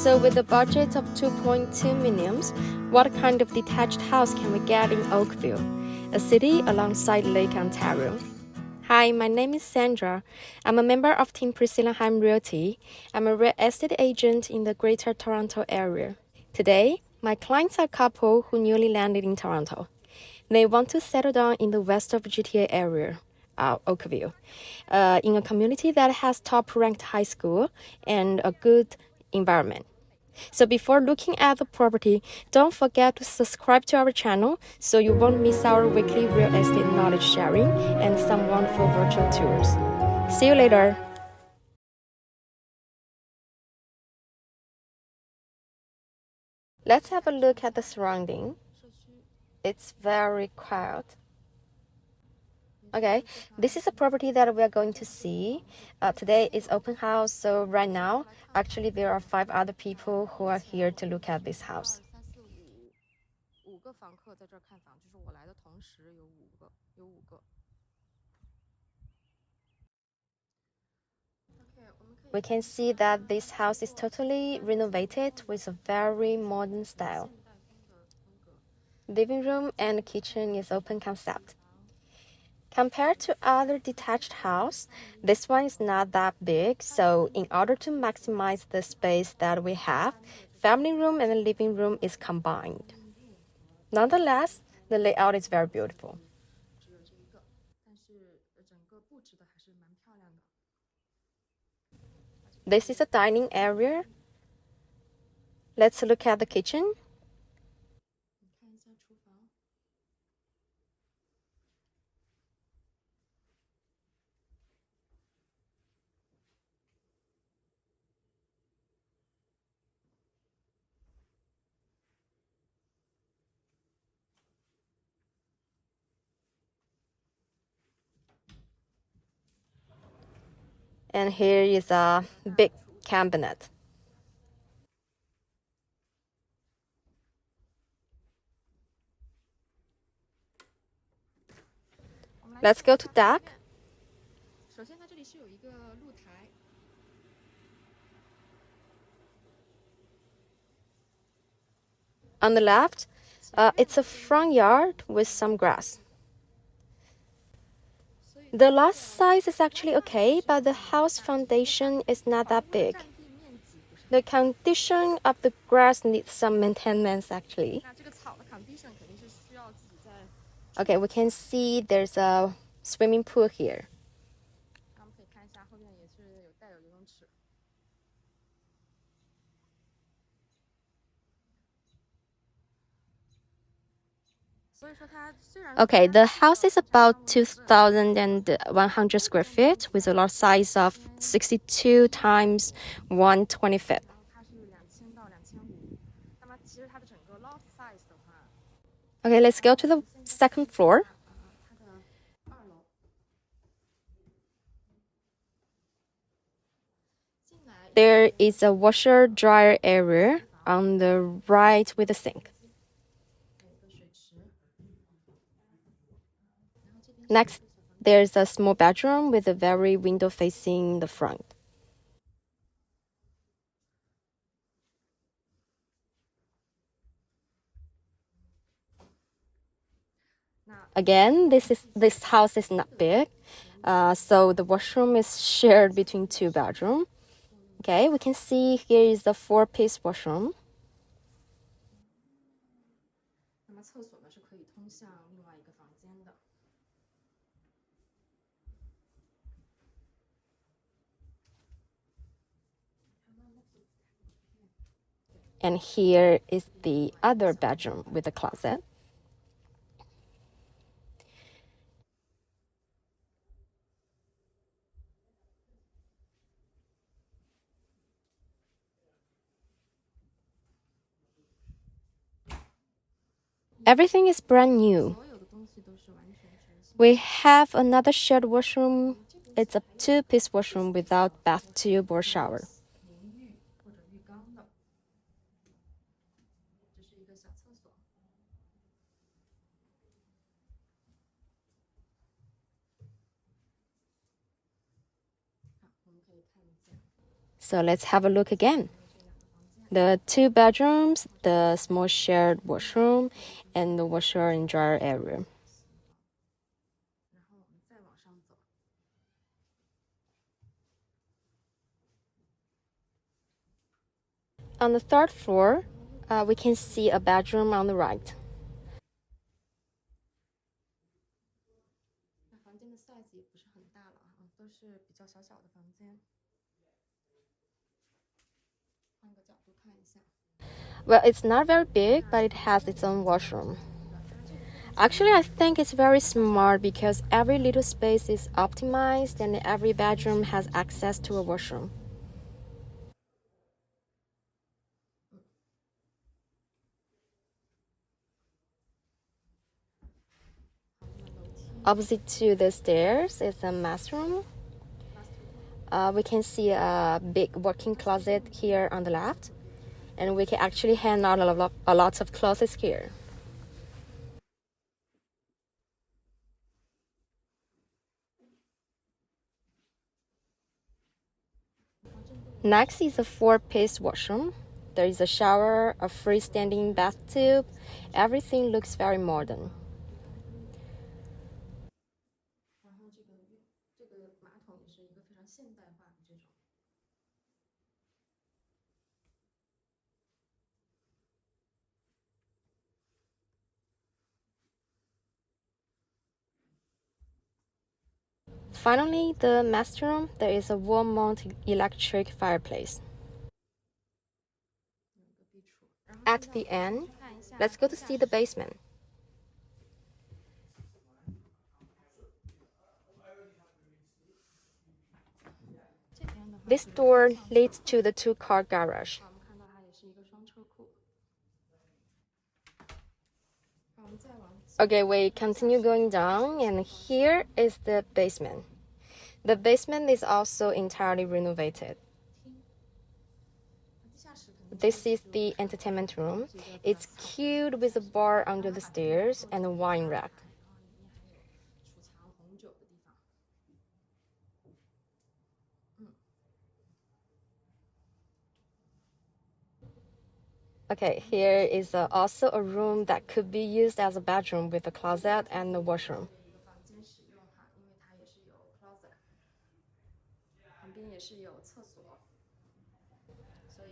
So with a budget of 2.2 million, what kind of detached house can we get in Oakville, a city alongside Lake Ontario? Hi, my name is Sandra. I'm a member of Team Priscilla Han Realty. I'm a real estate agent in the Greater Toronto area. Today, my clients are a couple who newly landed in Toronto. They want to settle down in the west of GTA area, Oakville, in a community that has top-ranked high school and a good environment. So before looking at the property, don't forget to subscribe to our channel so you won't miss our weekly real estate knowledge sharing and some wonderful virtual tours. See you later! Let's have a look at the surrounding. It's very quiet. Okay, this is a property that we are going to see. Today is open house, so right now, actually there are 5 other people who are here to look at this house. We can see that this house is totally renovated with a very modern style. Living room and kitchen is open concept. Compared to other detached house, this one is not that big, so in order to maximize the space that we have, family room and the living room is combined. Nonetheless, the layout is very beautiful. This is a dining area. Let's look at the kitchen. And here is a big cabinet. Let's go to deck. On the left, it's a front yard with some grass. The lot size is actually okay, but the house foundation is not that big. The condition of the grass needs some maintenance actually. Okay, we can see there's a swimming pool here. Okay, the house is about 2,100 square feet with a lot size of 62 times 120 feet. Okay, let's go to the second floor. There is a washer dryer area on the right with a sink. Next, there's a small bedroom with a very window facing the front. Again, this house is not big, so the washroom is shared between 2 bedrooms. Okay, we can see here is the 4-piece washroom. And here is the other bedroom with a closet. Everything is brand new. We have another shared washroom. It's a 2-piece washroom without bathtub or shower. So let's have a look again. The 2 bedrooms, the small shared washroom, and the washer and dryer area. On the 3rd floor, we can see a bedroom on the right. Well, it's not very big, but it has its own washroom. Actually, I think it's very smart because every little space is optimized and every bedroom has access to a washroom. Opposite to the stairs is a bathroom. We can see a big walk-in closet here on the left, and we can actually hang out a lot of clothes here. Next is a 4-piece washroom. There is a shower, a freestanding bathtub. Everything looks very modern. Finally, the master room, there is a wall-mount electric fireplace. At the end, let's go to see the basement. This door leads to the 2-car garage. Okay, we continue going down, and here is the basement. The basement is also entirely renovated. This is the entertainment room. It's cute with a bar under the stairs and a wine rack. Okay, here is also a room that could be used as a bedroom with a closet and a washroom.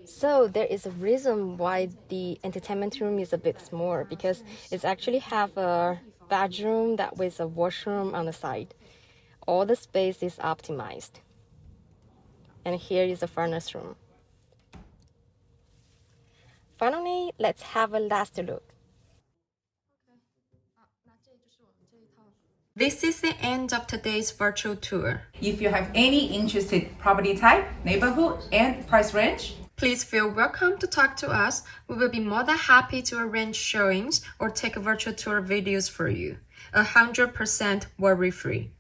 So there is a reason why the entertainment room is a bit smaller, because it's actually have a bedroom that with a washroom on the side. All the space is optimized. And here is the furnace room. Finally, let's have a last look. This is the end of today's virtual tour. If you have any interested property type, neighborhood, and price range, please feel welcome to talk to us. We will be more than happy to arrange showings or take virtual tour videos for you. 100% worry-free.